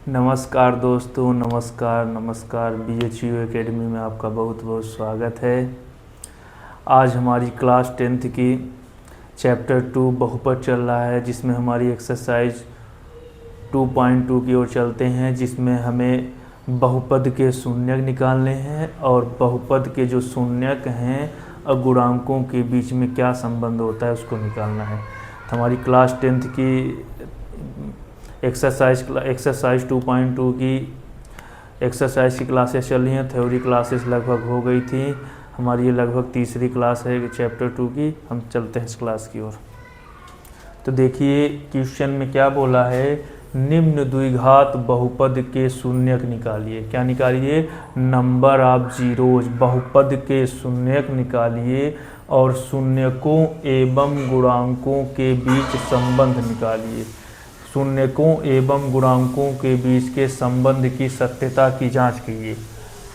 नमस्कार दोस्तों, नमस्कार। BHU एकेडमी में आपका बहुत बहुत स्वागत है। आज हमारी क्लास 10th की चैप्टर 2 बहुपद चल रहा है, जिसमें हमारी एक्सरसाइज 2.2 की ओर चलते हैं, जिसमें हमें बहुपद के शून्यक निकालने हैं और बहुपद के जो शून्यक हैं और गुणांकों के बीच में क्या संबंध होता है उसको निकालना है। तो हमारी क्लास 10th की एक्सरसाइज 2.2 की एक्सरसाइज की क्लासेस चल रही हैं। थ्योरी क्लासेस लगभग हो गई थी। हमारी ये लगभग तीसरी क्लास है चैप्टर 2 की। हम चलते हैं इस क्लास की ओर। तो देखिए क्वेश्चन में क्या बोला है, निम्न द्विघात बहुपद के शून्यक निकालिए। क्या निकालिए? नंबर ऑफ जीरोज, बहुपद के शून्यक निकालिए और शून्यकों एवं गुणांकों के बीच संबंध निकालिए। शून्यकों एवं गुणांकों के बीच के संबंध की सत्यता की जांच कीजिए।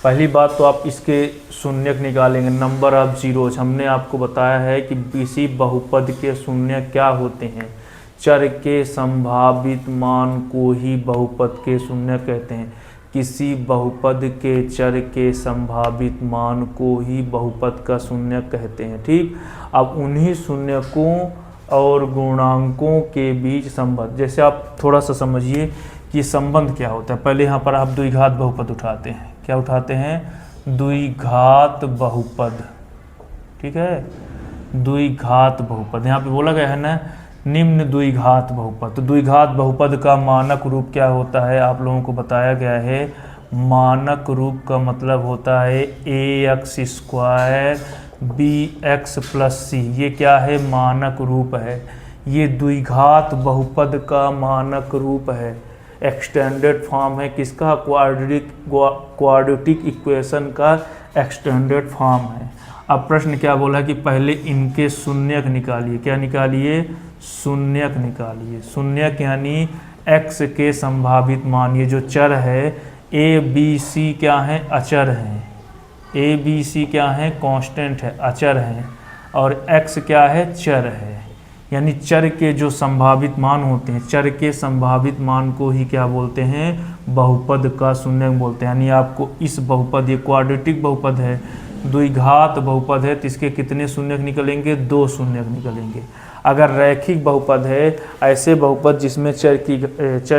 पहली बात तो आप इसके शून्यक निकालेंगे, नंबर ऑफ जीरोज। हमने आपको बताया है कि किसी बहुपद के शून्यक क्या होते हैं, चर के संभावित मान को ही बहुपद के शून्यक कहते हैं। किसी बहुपद के चर के संभावित मान को ही बहुपद का शून्यक कहते हैं। ठीक, अब उन्हीं शून्यकों और गुणांकों के बीच संबंध, जैसे आप थोड़ा सा समझिए कि संबंध क्या होता है। पहले यहाँ पर आप द्विघात बहुपद उठाते हैं। क्या उठाते हैं? द्विघात बहुपद। ठीक है, द्विघात बहुपद। यहाँ पे बोला गया है ना, निम्न द्विघात बहुपद। तो द्विघात बहुपद का मानक रूप क्या होता है, आप लोगों को बताया गया है। मानक रूप का मतलब होता है ax² bx + c। ये क्या है? मानक रूप है। ये द्विघात बहुपद का मानक रूप है, एक्सटेंडेड फॉर्म है। किसका? क्वाड्रेटिक इक्वेशन का एक्सटेंडेड फॉर्म है। अब प्रश्न क्या बोला कि पहले इनके शून्यक निकालिए। क्या निकालिए? शून्यक निकालिए। शून्यक यानी x के संभावित मान। ये जो चर है a b c क्या है? अचर हैं। a b c क्या है? कांस्टेंट है, अचर हैं। और x क्या है? चर है। यानी चर के जो संभावित मान होते हैं, चर के संभावित मान को ही क्या बोलते हैं? बहुपद का शून्यक बोलते हैं। यानी आपको इस बहुपद, ये क्वाड्रेटिक बहुपद है, द्विघात बहुपद है, तो इसके कितने शून्यक निकलेंगे? 2 शून्यक निकलेंगे। अगर रैखिक बहुपद है, ऐसे बहुपद जिसमें चर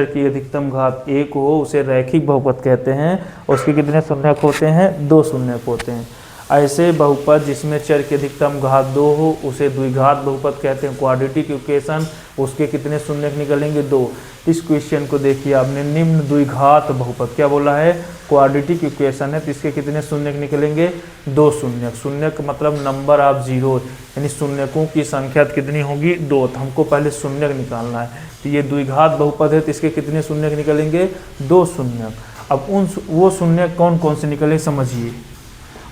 की अधिकतम घात 1 हो, उसे रैखिक बहुपद कहते हैं। उसके कितने शून्यक होते हैं? 2 शून्यक होते हैं। ऐसे बहुपद जिसमें चर की अधिकतम घात 2 हो, उसे द्विघात बहुपद कहते हैं। क्वाड्रेटिक इक्वेशन, उसके कितने शून्यक निकलेंगे? 2। इस क्वेश्चन को देखिए आपने, निम्न द्विघात बहुपद क्या बोला है? क्वाड्रेटिक इक्वेशन है, तो इसके कितने शून्यक निकलेंगे? 2 शून्यक। शून्यक मतलब नंबर ऑफ जीरो, यानी शून्यकों की संख्या कितनी होगी? 2। तो हमको पहले शून्यक निकालना है। तो ये द्विघात बहुपद है, तो इसके कितने शून्यक निकलेंगे? 2 शून्यक। अब वो शून्यक कौन कौन से निकले समझिए।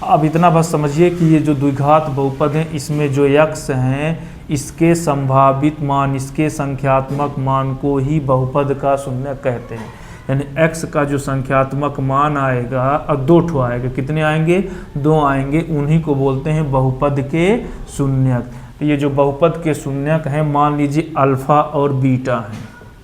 अब इतना बस समझिए कि ये जो द्विघात बहुपद हैं, इसमें जो x हैं, इसके संभावित मान, इसके संख्यात्मक मान को ही बहुपद का शून्यक कहते हैं। यानी x का जो संख्यात्मक मान आएगा, अब 2 ठो आएगा। कितने आएंगे? 2 आएंगे। उन्हीं को बोलते हैं बहुपद के शून्यक। तो ये जो बहुपद के शून्यक हैं, मान लीजिए अल्फा और बीटा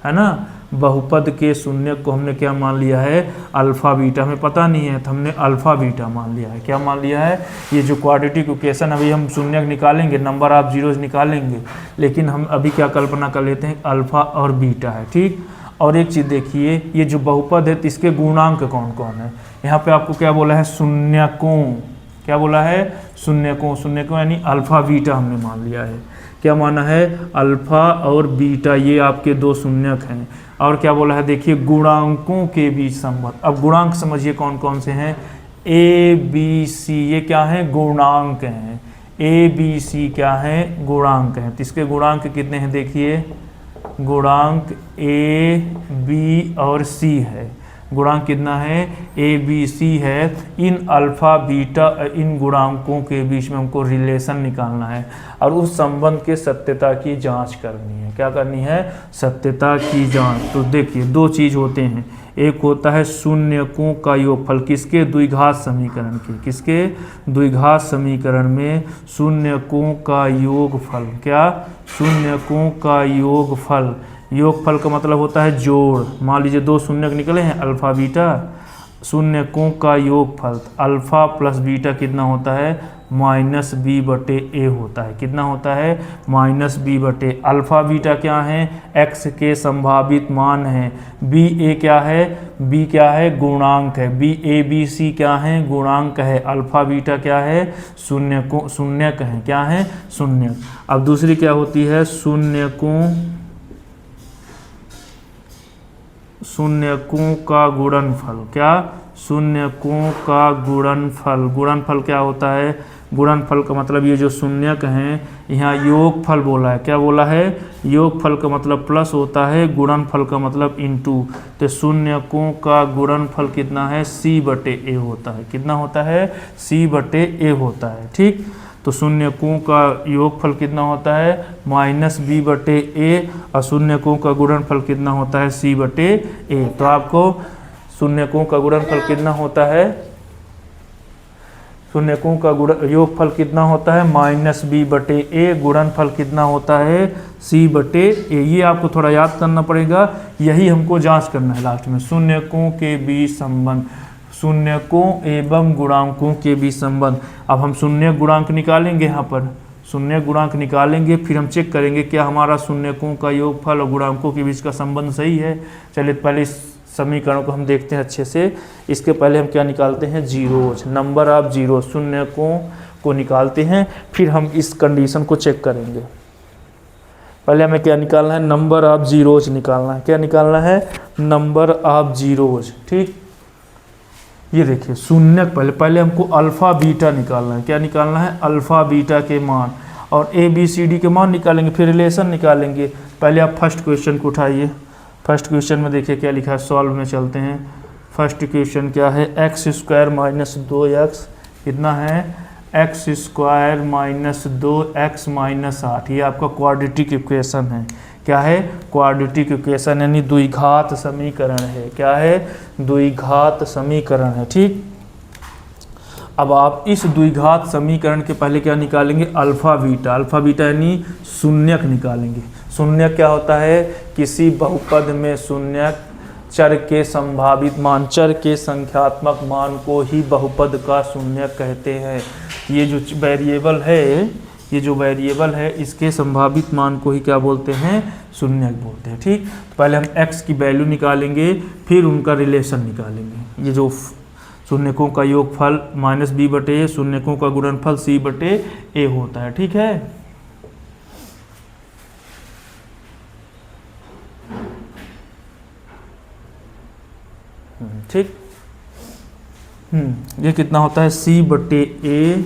है ना। बहुपद के शून्यक को हमने क्या मान लिया है? Alpha beta. हमें पता नहीं है तो हमने अल्फा बीटा मान लिया है। क्या मान लिया है? ये जो क्वाड्रेटिक इक्वेशन, अभी हम शून्यक निकालेंगे, नंबर ऑफ जीरोज निकालेंगे, लेकिन हम अभी क्या कल्पना कर लेते हैं? अल्फा और बीटा है। ठीक, और एक चीज़ देखिए, ये जो बहुपद है तो इसके गुणांक कौन कौन है? यहाँ पे आपको क्या बोला है? शून्यकों। क्या बोला है? शून्यकों। शून्यकों यानी अल्फा बीटा हमने मान लिया है। क्या माना है? अल्फा और बीटा, ये आपके 2 शून्यक हैं। और क्या बोला है? देखिए, गुणांकों के बीच संबंध। अब गुणांक समझिए कौन कौन से हैं? a b c, ये क्या है? गुणांक हैं। a b c क्या है? गुणांक हैं। तो इसके गुणांक कितने हैं? देखिए, गुणांक a b और c है। गुणांक कितना है? a b c है। इन अल्फा बीटा, इन गुणांकों के बीच में हमको रिलेशन निकालना है और उस संबंध के सत्यता की जांच करनी है। क्या करनी है? सत्यता की जांच। तो देखिए 2 चीज़ होते हैं। एक होता है शून्यकों का योगफल, किसके? द्विघात समीकरण के। किसके? द्विघात समीकरण में शून्यकों का योगफल। क्या? शून्यकों का योगफल योगफल का मतलब होता है जोड़। मान लीजिए दो शून्य निकले हैं अल्फा बीटा, शून्यकों का योगफल अल्फा प्लस बीटा कितना होता है माइनस बी बटे ए होता है। कितना होता है माइनस बी बटे। अल्फा बीटा क्या है एक्स के संभावित मान है, बी ए क्या है बी क्या है गुणांक है, बी ए बी सी क्या है गुणांक है, अल्फा बीटा क्या है शून्यक है, क्या है शून्य। अब दूसरी क्या होती है शून्यकों का गुणनफल। क्या शून्यकों का गुणनफल। गुणनफल क्या होता है गुणनफल का मतलब ये जो शून्यक हैं यहाँ योगफल बोला है। क्या बोला है योगफल का मतलब प्लस होता है, गुणनफल का मतलब इनटू। तो शून्यकों का गुणनफल कितना है सी बटे ए होता है। कितना होता है सी बटे ए होता है। ठीक, तो शून्यकों का योगफल कितना होता है माइनस बी बटे ए और शून्यकों का गुणनफल कितना होता है सी बटे ए। तो आपको शून्यकों का गुणनफल कितना होता है, शून्यकों का योगफल कितना होता है माइनस बी बटे ए, गुणनफल कितना होता है सी बटे ए। ये आपको थोड़ा याद करना पड़ेगा, यही हमको जांच करना है लास्ट में। शून्यकों के बीच संबंध, शून्यकों एवं गुणांकों के बीच संबंध। अब हम शून्य गुणांक निकालेंगे, यहाँ पर शून्य गुणांक निकालेंगे, फिर हम चेक करेंगे क्या हमारा शून्यकों का योगफल और गुणांकों के बीच का संबंध सही है। चलिए पहले इस समीकरण को हम देखते हैं अच्छे से। इसके पहले हम क्या निकालते हैं जीरोज, नंबर ऑफ जीरो, शून्यकों को निकालते हैं, फिर हम इस कंडीशन को चेक करेंगे। पहले हमें क्या निकालना है नंबर ऑफ जीरोज निकालना है। क्या निकालना है नंबर ऑफ जीरोज। ठीक, ये देखिए शून्यक पहले हमको अल्फ़ा बीटा निकालना है। क्या निकालना है अल्फ़ा बीटा के मान, और ए बी सी डी के मान निकालेंगे, फिर रिलेशन निकालेंगे। पहले आप फर्स्ट क्वेश्चन को उठाइए। फर्स्ट क्वेश्चन में देखिए क्या लिखा है, सॉल्व में चलते हैं। फर्स्ट क्वेश्चन क्या है एक्स स्क्वायर माइनस 2x कितना है x square minus 2x minus 8। ये आपका क्वाड्रेटिक इक्वेशन है। क्या है क्वाड्रेटिक इक्वेशन यानी द्विघात समीकरण है। क्या है द्विघात समीकरण है। ठीक, अब आप इस द्विघात समीकरण के पहले क्या निकालेंगे अल्फ़ा बीटा। अल्फ़ा बीटा यानी शून्यक निकालेंगे। शून्यक क्या होता है किसी बहुपद में शून्यक चर के संभावित मान, चर के संख्यात्मक मान को ही बहुपद का शून्यक कहते हैं। ये जो वेरिएबल है इसके संभावित मान को ही क्या बोलते हैं शून्यक बोलते हैं। ठीक, तो पहले हम x की वैल्यू निकालेंगे, फिर उनका रिलेशन निकालेंगे। ये जो शून्यकों का योगफल माइनस बी बटे ए, शून्यकों का गुणनफल सी बटे ए होता है। ठीक है, ठीक, ये कितना होता है सी बटे ए,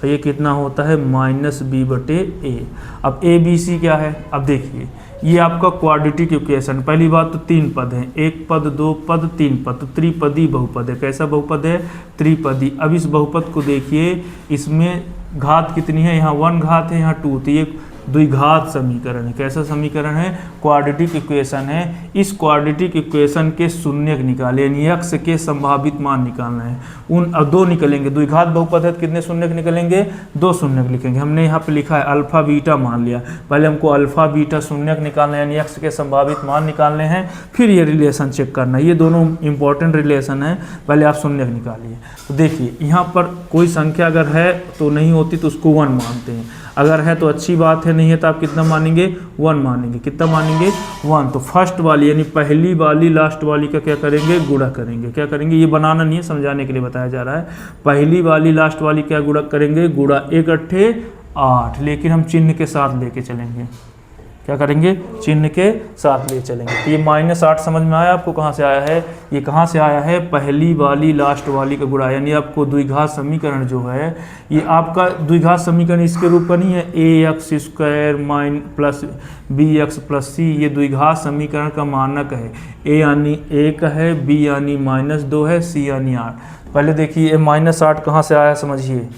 ये कितना होता है माइनस बी बटे ए। अब ए बी सी क्या है, अब देखिए ये आपका क्वाड्रेटिक इक्वेशन। पहली बात तो तीन पद हैं, एक पद दो पद तीन पद, तो त्रिपदी बहुपद है। कैसा बहुपद है त्रिपदी। अब इस बहुपद को देखिए, इसमें घात कितनी है, यहाँ 1 घात है, यहाँ 2, तो ये द्विघात समीकरण है। कैसा समीकरण है क्वाड्रेटिक इक्वेशन है। इस क्वाड्रेटिक इक्वेशन के शून्यक निकाले यानी x के संभावित मान निकालना है। उन अब दो निकलेंगे, द्विघात बहुपद है तो कितने शून्यक निकलेंगे 2 शून्यक लिखेंगे। हमने यहाँ पे लिखा है अल्फ़ा बीटा मान लिया, पहले हमको अल्फ़ा बीटा शून्यक निकालना है यानी x के संभावित मान निकालने हैं, फिर ये रिलेशन चेक करना है। ये दोनों इंपॉर्टेंट रिलेशन है, पहले आप शून्यक निकालिए। तो देखिए यहाँ पर कोई संख्या अगर है तो नहीं होती तो उसको 1 मानते हैं, अगर है तो अच्छी बात है, नहीं है तो आप कितना मानेंगे 1 मानेंगे। कितना मानेंगे 1। तो फर्स्ट वाली यानी पहली वाली लास्ट वाली का क्या करेंगे गुणा करेंगे। क्या करेंगे ये बनाना नहीं है, समझाने के लिए बताया जा रहा है। पहली वाली लास्ट वाली क्या गुणा करेंगे गुणा, 1 अट्ठे 8, लेकिन हम चिन्ह के साथ लेके चलेंगे। क्या करेंगे चिन्ह के साथ ले चलेंगे। तो ये -8 समझ में आया आपको कहाँ से आया है, ये कहाँ से आया है पहली वाली लास्ट वाली का गुणा, यानी आपको द्विघात समीकरण जो है ये आपका द्विघात समीकरण इसके रूप का नहीं है ax square plus bx plus c, ये द्विघात समीकरण का मानक है। a यानी 1 है, b यानी -2 है, c यानी 8। पहले देखिए -8 कहाँ से आया समझिए,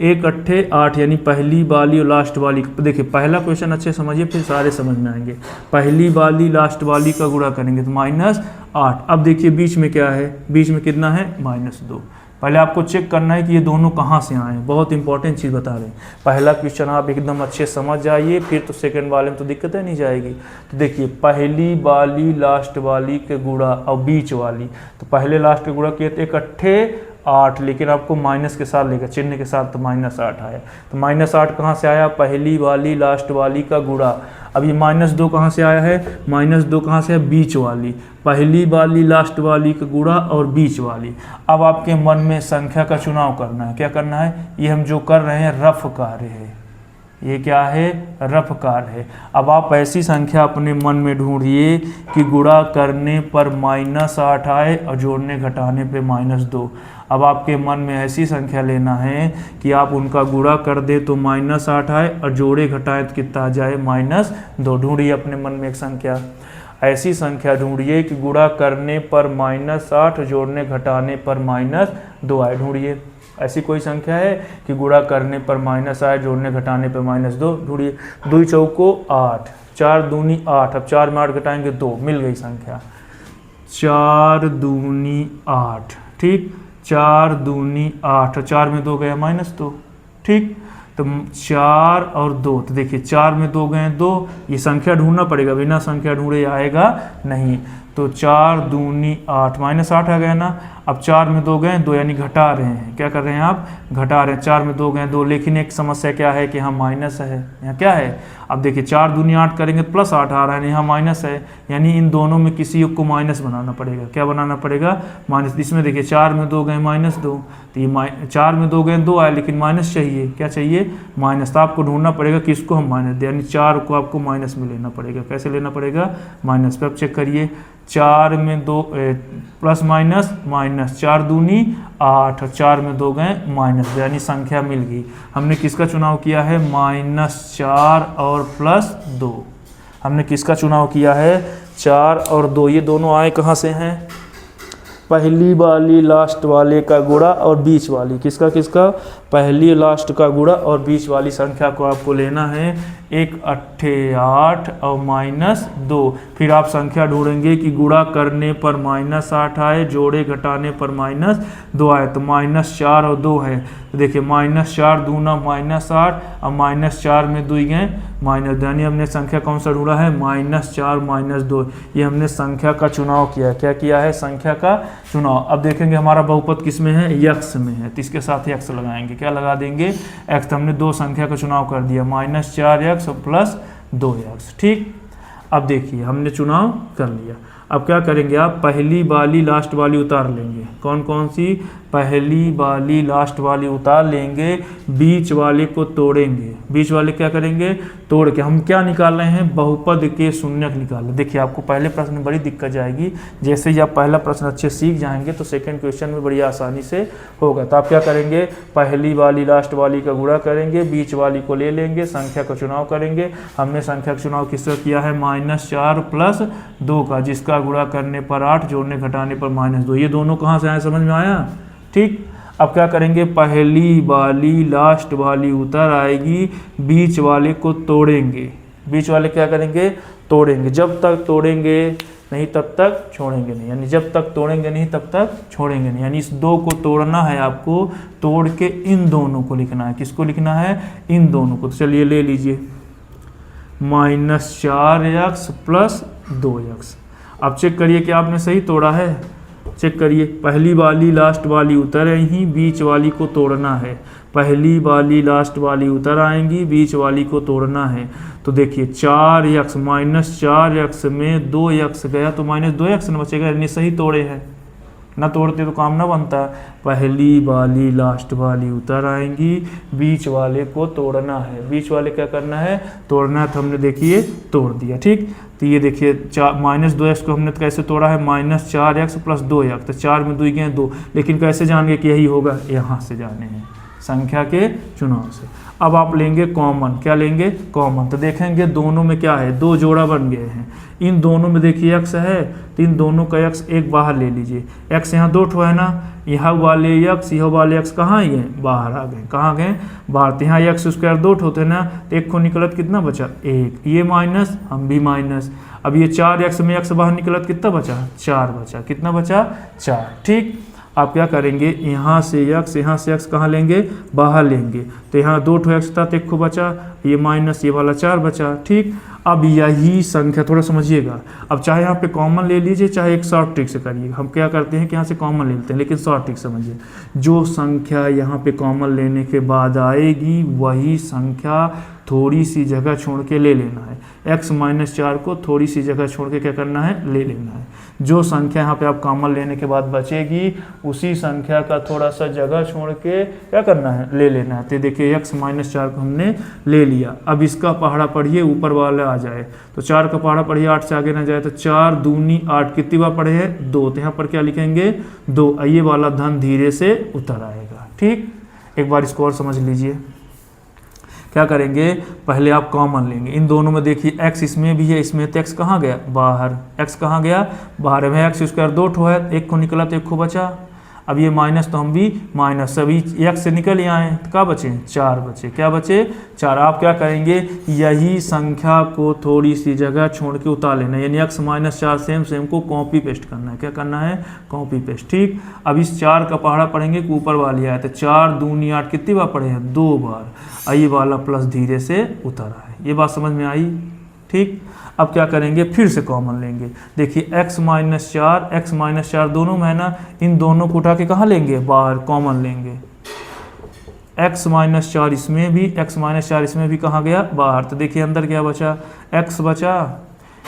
1 अट्ठे 8 यानी पहली वाली और लास्ट वाली। देखिए पहला क्वेश्चन अच्छे समझिए फिर सारे समझ में आएंगे। पहली वाली लास्ट वाली का गुणा करेंगे तो -8। अब देखिए बीच में क्या है, बीच में कितना है -2, पहले आपको चेक करना है कि ये दोनों कहाँ से आए हैं, बहुत इंपॉर्टेंट चीज़ बता रहे हैं। पहला क्वेश्चन आप एकदम अच्छे समझ जाइए, फिर तो सेकंड वाले में तो दिक्कत नहीं जाएगी। तो देखिए पहली वाली लास्ट वाली के गुणा और बीच वाली, तो पहले लास्ट के गुणा किए थे इकट्ठे 8, लेकिन आपको माइनस के साथ लेकर चिन्ह के साथ, तो -8 आया। तो -8 कहाँ से आया, पहली वाली लास्ट वाली का गुणा। अब ये -2 कहाँ से आया है, -2 कहाँ से है, बीच वाली, पहली वाली लास्ट वाली का गुणा और बीच वाली। अब आपके मन में संख्या का चुनाव करना है। क्या करना है, ये हम जो कर रहे हैं रफ कार्य है, ये क्या है, रफ कार्य है। अब आप ऐसी संख्या अपने मन में ढूंढिए कि गुणा करने पर -8 आए और जोड़ने घटाने पे -2। अब आपके मन में ऐसी संख्या लेना है कि आप उनका गुणा कर दे तो -8 आए और जोड़े घटाए तो कितना आ जाए, -2। ढूंढिए अपने मन में एक संख्या, ऐसी संख्या ढूंढिए कि गुणा करने पर -8 जोड़ने घटाने पर -2 आए। ढूंढिए ऐसी कोई संख्या है कि गुणा करने पर माइनस आए, जोड़ने घटाने पर -2। ढूंढिए। 2 चौको 8, 4 दूनी 8, अब 4 में 8 घटाएंगे 2, मिल गई संख्या 4 दूनी 8। ठीक, 4 दूनी 8, 4 में 2 गया -2। ठीक, तो 4 और 2, तो देखिए 4 में 2 गए 2, ये संख्या ढूंढना पड़ेगा, बिना संख्या ढूंढे आएगा नहीं। तो 4 दूनी 8, -8 आ गया ना। अब 4 में 2 गए 2, यानी घटा रहे हैं। क्या कर रहे हैं आप, घटा रहे हैं। 4 में 2 गए 2, लेकिन एक समस्या क्या है कि यहाँ माइनस है, यहाँ क्या है। अब देखिए 4 दूनी 8 करेंगे +8 आ रहा है, यहाँ माइनस है, यानी इन दोनों में किसी एक को माइनस बनाना पड़ेगा। क्या बनाना पड़ेगा, माइनस। इसमें देखिए 4 में 2 गए -2, तो ये 4 में 2 गए 2 आए, लेकिन माइनस चाहिए। क्या चाहिए, माइनस। तो आपको ढूंढना पड़ेगा किसको हम माइनस दें, यानी 4 को आपको माइनस में लेना पड़ेगा। कैसे लेना पड़ेगा, माइनस पे। अब चेक करिए 4 में 2 प्लस माइनस 4 दूनी 8 और 4 में 2 गए -2, यानी संख्या मिल गई। हमने किसका चुनाव किया है, -4 और +2। हमने किसका चुनाव किया है, 4 और 2। ये दोनों आए कहाँ से हैं, पहली वाली लास्ट वाले का गुणा और बीच वाली। किसका किसका, पहली लास्ट का गुणा और बीच वाली संख्या को आपको लेना है। 1 8 8 और -2। फिर आप संख्या ढूंढेंगे कि गुणा करने पर -8 आए, जोड़े घटाने पर -2 आए। तो -4 और 2 है, तो देखिए -4 दूना -8 और -4 में 2 गए -2, यानी हमने संख्या कौन सा ढूंढा है, -4 -2। ये हमने संख्या का चुनाव किया। क्या किया है, संख्या का चुनाव। अब देखेंगे हमारा बहुपद किस में है, x में है, तो इसके साथ x लगाएंगे। क्या लगा देंगे, x। तो हमने 2 संख्या का चुनाव कर दिया, -4x +2x। ठीक, अब देखिए हमने चुनाव कर लिया। अब क्या करेंगे आप, पहली वाली लास्ट वाली उतार लेंगे। कौन कौन सी, पहली वाली लास्ट वाली उतार लेंगे, बीच वाले को तोड़ेंगे। बीच वाले क्या करेंगे, तोड़ के हम क्या निकाल रहे हैं, बहुपद के शून्यक निकाल रहे। देखिए आपको पहले प्रश्न में बड़ी दिक्कत जाएगी, जैसे ही आप पहला प्रश्न अच्छे सीख जाएंगे तो सेकंड क्वेश्चन में बड़ी आसानी से होगा। तो आप क्या करेंगे, पहली वाली लास्ट वाली का गुणा करेंगे, बीच वाली को ले लेंगे, संख्या का चुनाव करेंगे। हमने संख्या का चुनाव किसका किया है, -4 + 2 का, जिसका गुणा करने पर 8, जोड़ने घटाने पर -2। ये दोनों कहाँ से आए, समझ में आया। ठीक, अब क्या करेंगे, पहली वाली लास्ट वाली उतर आएगी, बीच वाले को तोड़ेंगे। बीच वाले क्या करेंगे, तोड़ेंगे। जब तक तोड़ेंगे नहीं तब तक छोड़ेंगे नहीं, यानी जब तक तोड़ेंगे नहीं तब तक छोड़ेंगे नहीं। यानी इस 2 को तोड़ना है आपको, तोड़ के इन दोनों को लिखना है। किसको लिखना है, इन दोनों को। तो चलिए ले लीजिए, -4x + 2x। अब चेक करिए कि आपने सही तोड़ा है। चेक करिए, पहली वाली लास्ट वाली उतर आएंगी, बीच वाली को तोड़ना है। पहली वाली लास्ट वाली उतर आएंगी, बीच वाली को तोड़ना है। तो देखिए 4x, -4x में 2x गया तो -2x न बचेगा, यानी सही तोड़े हैं। ना तोड़ते तो काम ना बनता। पहली वाली लास्ट वाली उतर आएंगी, बीच वाले को तोड़ना है। बीच वाले क्या करना है, तोड़ना है। तो हमने देखिए तोड़ दिया। ठीक, तो ये देखिए -2x को हमने कैसे तोड़ा है, -4x + 2x। तो 4 में 2 गए 2, लेकिन कैसे जानेंगे कि यही होगा, यहाँ से जाने हैं, संख्या के चुनाव से। अब आप लेंगे कॉमन। क्या लेंगे, कॉमन। तो देखेंगे दोनों में क्या है, 2 जोड़ा बन गए हैं। इन दोनों में देखिए x है, तो इन दोनों का x एक बाहर ले लीजिए। x यहाँ 2 ठो है ना, यहाँ वाले x यह वाले x कहाँ गए, बाहर आ गए। कहाँ गए, बाहर। तो यहाँ x² 2 ठो थे ना, तो एक को निकलत कितना बचा, 1। ये माइनस, हम भी माइनस। अब ये 4x में x बाहर निकलत कितना बचा, 4 बचा। कितना बचा, 4। ठीक, आप क्या करेंगे, यहाँ से x कहाँ लेंगे, बाहर लेंगे। तो यहाँ 2 x था तो 1 को बचा, ये माइनस ये वाला 4 बचा। ठीक, अब यही संख्या थोड़ा समझिएगा, अब चाहे यहाँ पे कॉमन ले लीजिए चाहे एक शॉर्ट ट्रिक से करिए। हम क्या करते हैं कि यहाँ से कॉमन ले लेते हैं, लेकिन शॉर्ट ट्रिक समझिए। जो संख्या यहाँ पे कॉमन लेने के बाद आएगी वही संख्या थोड़ी सी जगह छोड़ के ले लेना है। x-4 को थोड़ी सी जगह छोड़ के क्या करना है, ले लेना है। जो संख्या यहाँ पे आप कॉमन लेने के बाद बचेगी उसी संख्या का थोड़ा सा जगह छोड़ के क्या करना है, ले लेना है। तो देखिए x-4 को हमने ले लिया। अब इसका पहाड़ा पढ़िए, ऊपर वाला आ जाए तो 4 का पहाड़ा पढ़िए, 8 से आगे ना जाए तो 4 दूनी 8, कितनी बार पढ़े हैं, 2। तो यहाँ पर क्या लिखेंगे, 2। ये वाला धन धीरे से उतर आएगा। ठीक, एक बार इसको और समझ लीजिए। क्या करेंगे, पहले आप कॉमन लेंगे इन दोनों में। देखिए x इसमें भी है, इसमें तो x कहाँ गया, बाहर। x कहाँ गया, बाहर में। x² 2 ठो है, 1 को निकला तो 1 को बचा। अब ये माइनस तो हम भी माइनस, सभी x से निकल ही आए तो क्या बचे, 4 बचे। क्या बचे, 4। आप क्या करेंगे, यही संख्या को थोड़ी सी जगह छोड़ के उतार लेना है, यानी x-4 सेम को कॉपी पेस्ट करना है। क्या करना है, कॉपी पेस्ट। ठीक, अब इस 4 का पहाड़ा पढ़ेंगे कि ऊपर वाली आए तो 4 दूनी 8, कितनी बार पढ़े हैं, 2 बार। ये वाला प्लस धीरे से उतर आए। ये बात समझ में आई। ठीक, अब क्या करेंगे, फिर से कॉमन लेंगे। देखिए x-4 दोनों में है ना, इन दोनों को उठा के कहाँ लेंगे, बाहर, कॉमन लेंगे। x-4 इसमें भी, x-4 इसमें भी कहाँ गया, बाहर। तो देखिए अंदर क्या बचा, x बचा,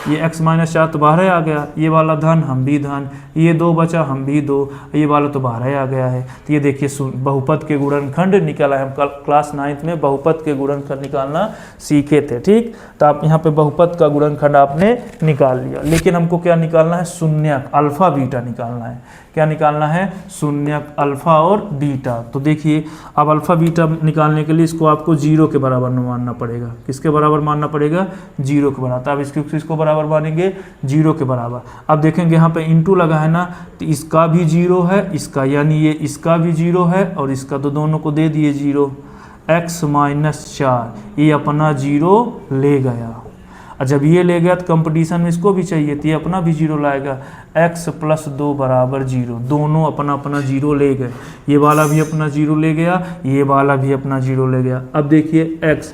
ये x-4 तो बाहर आ गया, ये वाला धन हम भी धन, ये 2 बचा हम भी 2, ये वाला तो बाहर आ गया है। तो ये देखिए बहुपद के गुणनखंड निकाला है। हम कल क्लास 9th में बहुपद के गुणनखंड निकालना सीखे थे। ठीक, तो आप यहाँ पे बहुपद का गुणनखंड आपने निकाल लिया, लेकिन हमको क्या निकालना है, शून्यक अल्फा बीटा निकालना है। क्या निकालना है, शून्यक अल्फा और बीटा। तो देखिए अब अल्फा बीटा निकालने के लिए इसको आपको 0 के बराबर मानना पड़ेगा। किसके बराबर मानना पड़ेगा, 0 के बराबर। अब इसको बराबर मानेंगे 0 के बराबर। अब देखेंगे यहाँ पे इंटू लगा है ना, तो इसका भी 0 है, इसका यानी ये इसका भी 0 है और इसका, तो दोनों को दे दिए 0। x-4 ये अपना 0 ले गया, और जब ये ले गया तो कंपटीशन में इसको भी चाहिए, तो ये अपना भी 0 लाएगा। x+2 बराबर 0, दोनों अपना अपना 0 ले गए। ये वाला भी अपना 0 ले गया, ये वाला भी अपना 0 ले गया। अब देखिए x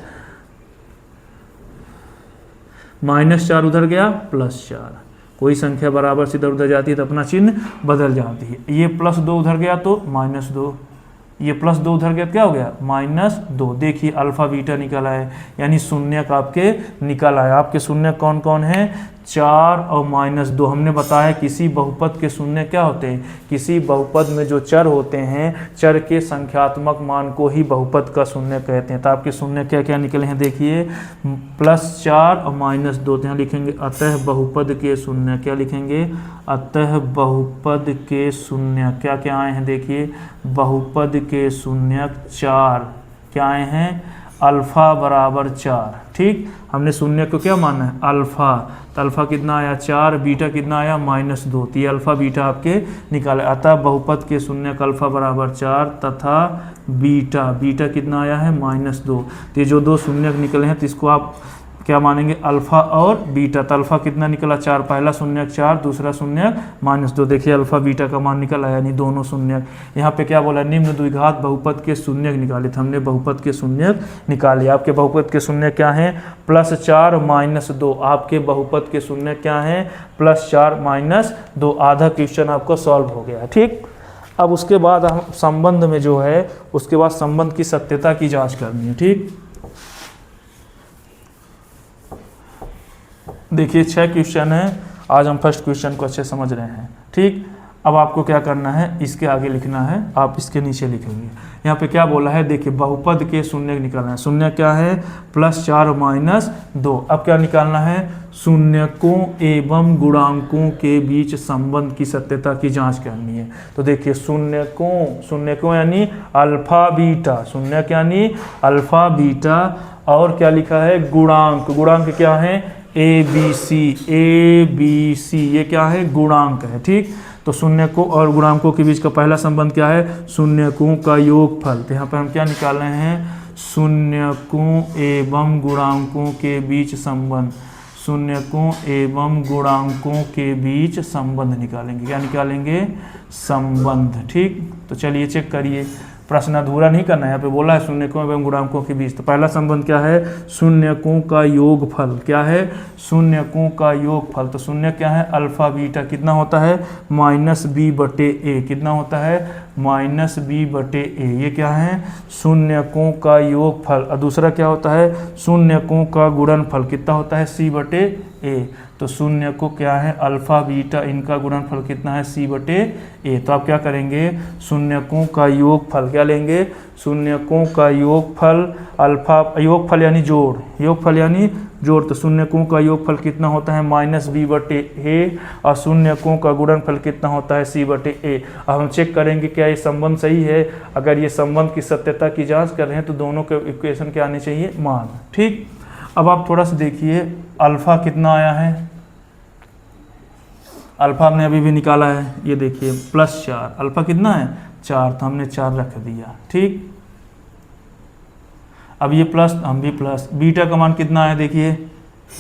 -4 उधर गया, +4। कोई संख्या बराबर से इधर उधर जाती है तो अपना चिन्ह बदल जाती है। ये +2 उधर गया तो -2, ये +2 उधर गया, क्या हो गया, -2। देखिए अल्फा बीटा निकल आए, यानी शून्यक आपके निकल आए। आपके शून्य कौन कौन है, 4 और -2। हमने बताया किसी बहुपद के शून्य क्या होते हैं, किसी बहुपद में जो चर होते हैं, चर के संख्यात्मक मान को ही बहुपद का शून्य कहते हैं। तो आपके शून्य क्या क्या निकले हैं, देखिए +4 और -2। तो यहाँ लिखेंगे अतः बहुपद के शून्य, क्या लिखेंगे, अतः बहुपद के शून्य क्या क्या आए हैं, देखिए बहुपद के शून्य 4 क्या आए हैं, अल्फा बराबर 4। ठीक, हमने शून्य को क्या माना है, अल्फा। तो अल्फा कितना आया, 4, बीटा कितना आया, -2। तो ये अल्फा बीटा आपके निकाले। अतः बहुपद के शून्य का अल्फा बराबर 4 तथा बीटा कितना आया है, -2। तो ये जो 2 शून्य निकले हैं तो इसको आप क्या मानेंगे, अल्फा और बीटा। तो अल्फा कितना निकला, 4, पहला शून्य 4, दूसरा शून्य -2। देखिए अल्फा बीटा का मान निकल आया, यानी दोनों शून्य। यहाँ पे क्या बोला, निम्न द्विघात बहुपद के शून्य निकाले थे। हमने बहुपद के शून्य निकाले। आपके बहुपद के शून्य क्या हैं, +4 -2। आपके बहुपद के शून्य क्या हैं, +4 -2। आधा क्वेश्चन आपको सॉल्व हो गया। ठीक, अब उसके बाद हम संबंध में जो है, उसके बाद संबंध की सत्यता की जाँच करनी है। ठीक, देखिए 6 क्वेश्चन है। आज हम फर्स्ट क्वेश्चन को अच्छे समझ रहे हैं। ठीक, अब आपको क्या करना है, इसके आगे लिखना है, आप इसके नीचे लिखेंगे। यहाँ पे क्या बोला है, देखिए बहुपद के शून्य निकालना है। शून्य क्या है, +4 -2। अब क्या निकालना है, शून्यकों एवं गुणांकों के बीच संबंध की सत्यता की जांच करनी है। तो देखिए शून्यकों यानी अल्फा बीटा, शून्यक यानी अल्फा बीटा, और क्या लिखा है, गुणांक क्या है, ABC, ये क्या है, गुणांक है। ठीक, तो शून्यकों और गुणांकों के बीच का पहला संबंध क्या है, शून्यकों का योगफल। तो यहाँ पर हम क्या निकाल रहे हैं, शून्यकों एवं गुणांकों के बीच संबंध। शून्यकों एवं गुणांकों के बीच संबंध निकालेंगे। क्या निकालेंगे? संबंध। ठीक, तो चलिए चेक करिए, प्रश्न अधूरा नहीं करना है। यहाँ पे बोला है शून्यकों एवं गुणांकों के बीच, तो पहला संबंध क्या है? शून्यकों का योगफल। क्या है? शून्यकों का योगफल। तो शून्य क्या है? Alpha beta. कितना होता है? -b/a। कितना होता है? -b/a। ये क्या है? शून्यकों का योगफल। और दूसरा क्या होता है? शून्यकों का गुणनफल। कितना होता है? c/a। तो शून्य को क्या है? अल्फा बीटा, इनका गुणनफल कितना है? c/a। तो आप क्या करेंगे? शून्यकों का योगफल क्या लेंगे? शून्यकों का योगफल अल्फा, योगफल यानी जोड़, योगफल यानी जोड़। तो शून्यकों का योगफल कितना होता है? -b/a। और शून्यकों का गुणनफल कितना होता है? c/a। अब हम चेक करेंगे क्या ये संबंध सही है। अगर ये संबंध की सत्यता की जांच कर रहे हैं तो दोनों के इक्वेशन क्या आने चाहिए? मान। ठीक, अब आप थोड़ा सा देखिए, अल्फा कितना आया है? अल्फा हमने अभी भी निकाला है, ये देखिए +4। अल्फा कितना है? 4, तो हमने 4 रख दिया। ठीक, अब ये प्लस, हम भी प्लस। बीटा का मान कितना आया? देखिए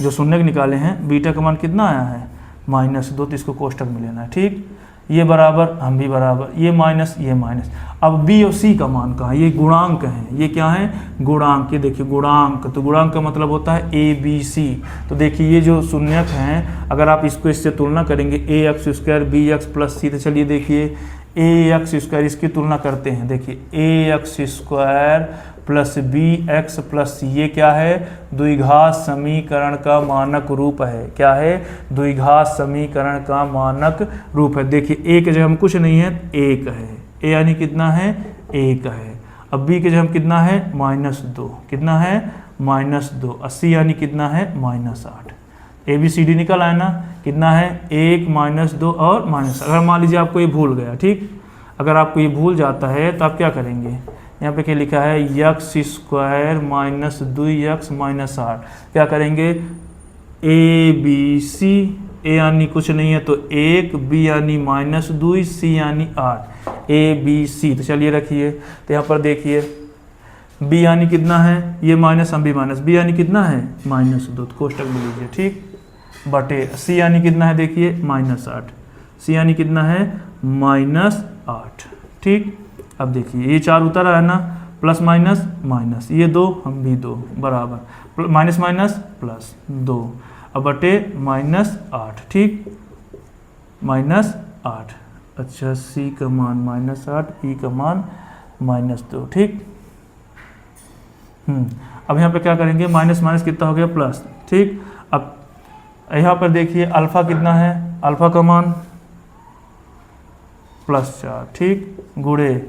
जो शून्य निकाले हैं, बीटा का मान कितना आया है? -2। तो इसको कोष्टक में लेना है। ठीक, ये बराबर, हम भी बराबर, ये माइनस, ये माइनस। अब बी और सी का मान कहाँ है? ये गुणांक हैं। ये क्या है? गुणांक। ये देखिए गुणांक, तो गुणांक का मतलब होता है a b c। तो देखिए ये जो शून्यक हैं, अगर आप इसको इससे तुलना करेंगे ax² bx + c, तो चलिए देखिए ax², इसकी तुलना करते हैं। देखिए ax² + bx + c, ये क्या है? द्विघात समीकरण का मानक रूप है। क्या है? द्विघात समीकरण का मानक रूप है। देखिए a के जगह हम कुछ नहीं है, 1 है। a यानी कितना है? 1 है। अब b के जगह हम कितना है? -2। कितना है? -2। और c यानी कितना है? -8। ABCD निकल आया ना? कितना है? 1 -2 और -8। अगर मान लीजिए आपको ये भूल गया, ठीक, अगर आपको ये भूल जाता है तो आप क्या करेंगे? यहाँ पे क्या लिखा है? x² - 2x - 8। क्या करेंगे? ABC, a यानी कुछ नहीं है तो 1, b यानी -2, c यानी 8, ABC। तो चलिए रखिए, तो यहाँ पर देखिए b यानी कितना है? ये माइनस, हम भी माइनस। b यानी कितना है? -2। तो कोष्टक में लीजिए। ठीक, बटे c यानी कितना है? देखिए -8। c यानी कितना है? -8। ठीक, अब देखिए ये 4 उतर आया ना, प्लस माइनस माइनस, ये 2, हम भी 2 बराबर, माइनस माइनस प्लस 2, अब बटे -8। ठीक, -8। अच्छा, c का मान -8, e का मान -2। ठीक, अब यहाँ पे क्या करेंगे? माइनस माइनस कितना हो गया? प्लस। ठीक, अब यहाँ पर देखिए अल्फा कितना है? अल्फा का मान +4। ठीक, गुणे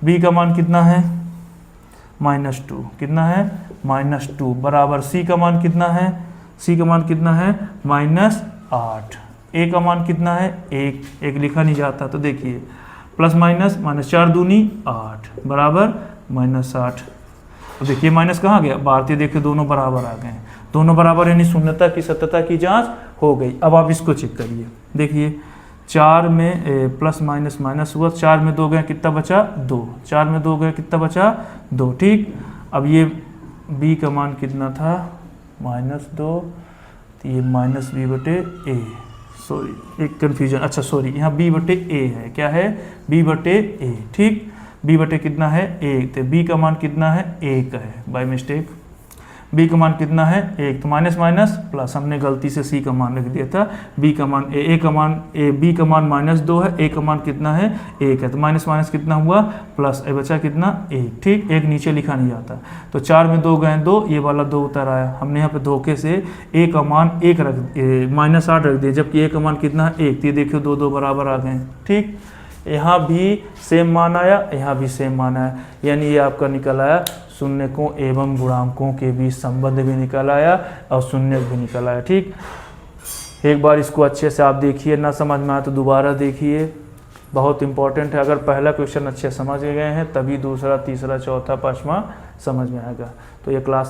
b का मान कितना है? -2। कितना है? -2 बराबर c का मान कितना है? c का मान कितना है? -8। a का मान कितना है? 1 लिखा नहीं जाता, तो देखिए प्लस माइनस माइनस, 4 दूनी 8 बराबर -8। तो देखिए माइनस कहाँ गया? भारतीय, देखिए दोनों बराबर आ गए। दोनों बराबर यानी शून्यता की सत्यता की जांच हो गई। अब आप इसको चेक करिए। देखिए 4 में प्लस माइनस माइनस हुआ, 4 में 2 गए, कितना बचा? 2। 4 में 2 गए, कितना बचा? 2। ठीक, अब ये b का मान कितना था? -2, तो ये -b/a। सॉरी, एक कन्फ्यूजन, अच्छा सॉरी, यहाँ b/a है। क्या है? b/a। ठीक, b/ कितना है? 1। तो b का मान कितना है? 1 है, बाय मिस्टेक। b का मान कितना है? 1। तो माइनस माइनस प्लस, हमने गलती से c का मान रख दिया था। b का मान b का मान -2 है, a का मान कितना है? 1 है। तो माइनस माइनस कितना हुआ? प्लस, बचा कितना? 1। ठीक, 1 नीचे लिखा नहीं जाता। तो 4 में 2 गए 2, ये वाला 2 उतर आया। हमने यहाँ पे धोखे से a का मान 1 रख -8 रख दिया, जबकि a का मान कितना है? 1। तो ये देखियो 2 बराबर आ गए। ठीक, यहाँ भी सेम मान आया, यहाँ भी सेम मान आया, यानी ये आपका निकल आया शून्यकों एवं गुणांकों के बीच संबंध भी निकल आया और शून्यक भी निकल आया। ठीक, एक बार इसको अच्छे से आप देखिए, ना समझ में आया तो दोबारा देखिए, बहुत इंपॉर्टेंट है। अगर पहला क्वेश्चन अच्छे समझ गए हैं तभी दूसरा, तीसरा, चौथा, पांचवा समझ में आएगा। तो ये क्लास